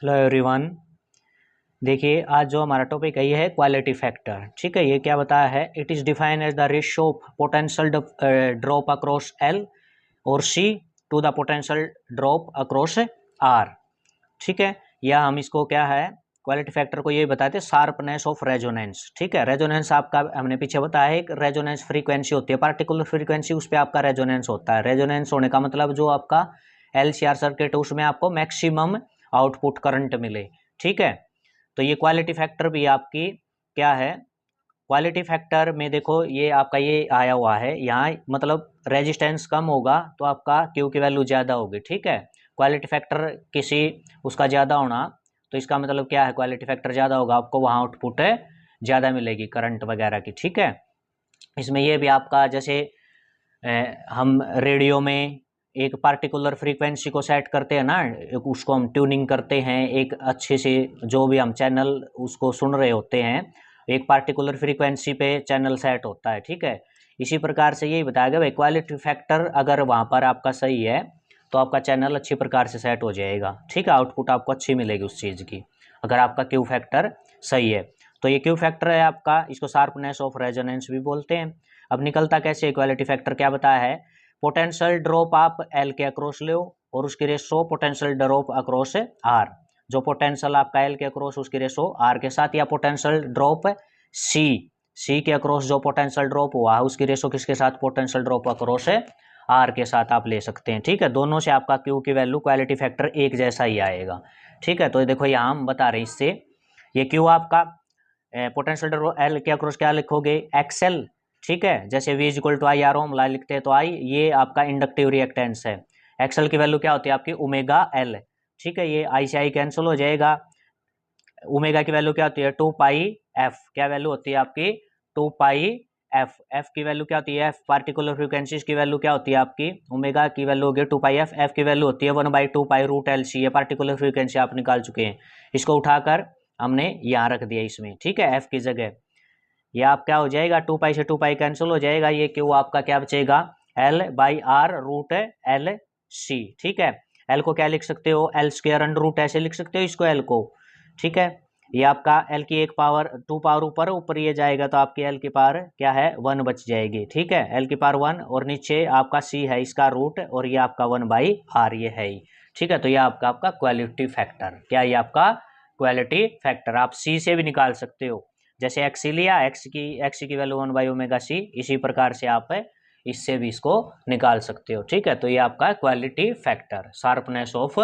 Hello everyone. देखिए आज जो हमारा टॉपिक है ये है क्वालिटी फैक्टर। ठीक है, ये क्या बताया है? It is defined as the ratio of potential drop across L और C to the potential drop across R. ठीक है, या हम इसको क्या है, क्वालिटी फैक्टर को ये बताते हैं शार्पनेस ऑफ रेजोनेंस। ठीक है, रेजोनेंस आपका हमने पीछे बताया है, एक रेजोनेंस फ्रीक्वेंसी होती है, पार्टिकुलर फ्रीक्वेंसी, उस पर आपका रेजोनेंस होता है। रेजोनेंस होने का मतलब जो आपका LCR सर्किट उसमें आपको मैक्सिमम आउटपुट करंट मिले। ठीक है, तो ये क्वालिटी फैक्टर भी आपकी क्या है, क्वालिटी फैक्टर में देखो ये आपका ये आया हुआ है यहाँ, मतलब रेजिस्टेंस कम होगा तो आपका क्यू की वैल्यू ज़्यादा होगी। ठीक है, क्वालिटी फैक्टर किसी उसका ज़्यादा होना तो इसका मतलब क्या है, क्वालिटी फैक्टर ज़्यादा होगा, आपको वहाँ आउटपुट ज़्यादा मिलेगी करंट वगैरह की। ठीक है, इसमें ये भी आपका जैसे हम रेडियो में एक पार्टिकुलर फ्रीक्वेंसी को सेट करते हैं ना, उसको हम ट्यूनिंग करते हैं, एक अच्छे से जो भी हम चैनल उसको सुन रहे होते हैं, एक पार्टिकुलर फ्रीक्वेंसी पे चैनल सेट होता है। ठीक है, इसी प्रकार से यही बताया गया भाई, क्वालिटी फैक्टर अगर वहाँ पर आपका सही है तो आपका चैनल अच्छी प्रकार से सेट हो जाएगा। ठीक है, आउटपुट आपको अच्छी मिलेगी उस चीज़ की, अगर आपका क्यू फैक्टर सही है। तो ये क्यू फैक्टर है आपका, इसको शार्पनेस ऑफ रेजोनेंस भी बोलते हैं। अब निकलता कैसे इक्वालिटी फैक्टर, क्या बताया है? पोटेंशियल ड्रॉप आप एल के अक्रॉस लो और उसकी ratio potential drop across R. जो पोटेंशियल आपका एल के अक्रॉस उसकी रेशो आर के साथ, या पोटेंशियल ड्रॉप सी के अक्रॉस जो पोटेंशियल ड्रॉप हुआ है उसकी रेशो किसके साथ, पोटेंशियल ड्रॉप अक्रॉस आर के साथ आप ले सकते हैं। ठीक है, दोनों से आपका क्यू की वैल्यू क्वालिटी फैक्टर एक जैसा ही आएगा। ठीक है, तो देखो यहाँ हम बता रहे हैं इससे, ये क्यू आपका पोटेंशियल ड्रॉप एल के अक्रॉस क्या लिखोगे, एक्सएल। ठीक है, जैसे V equal to I R ohm law लिखते हैं तो आई ये आपका इंडक्टिव रिएक्टेंस है। एक्सएल की वैल्यू क्या होती है आपकी, ओमेगा एल। ठीक है, ये आई से आई कैंसिल हो जाएगा। ओमेगा की वैल्यू क्या होती है, 2 पाई एफ। क्या वैल्यू होती है आपकी, 2 पाई एफ। एफ की वैल्यू क्या होती है, एफ पार्टिकुलर फ्रीक्वेंसीज की वैल्यू क्या होती है आपकी, ओमेगा की वैल्यू होगी 2 पाई एफ। एफ की वैल्यू होती है 1/2 पाई रूट एल सी। ये पार्टिकुलर फ्रीक्वेंसी आप निकाल चुके हैं, इसको उठाकर हमने यहाँ रख दिया इसमें। ठीक है, एफ की जगह ये आप क्या हो जाएगा, 2 पाई से 2 पाई कैंसिल हो जाएगा, ये क्यू आपका क्या बचेगा, L by R root L C. ठीक है, एल को क्या लिख सकते हो, एल स्क्वायर अंडर रूट ऐसे लिख सकते हो इसको, एल को। ठीक है, ये आपका एल की एक पावर 2 पावर ऊपर ऊपर ये जाएगा तो आपकी एल की पावर क्या है, 1 बच जाएगी। ठीक है, एल की पावर 1 और नीचे आपका सी है इसका रूट, और ये आपका 1/r ये है ही। ठीक है, तो ये आपका क्वालिटी फैक्टर, क्या ये आपका क्वालिटी फैक्टर, आप सी से भी निकाल सकते हो। जैसे एक्स लिया, एक्स की वैल्यू 1/ओमेगा सी, इसी प्रकार से आप इससे भी इसको निकाल सकते हो। ठीक है, तो ये आपका क्वालिटी फैक्टर, शार्पनेस ऑफ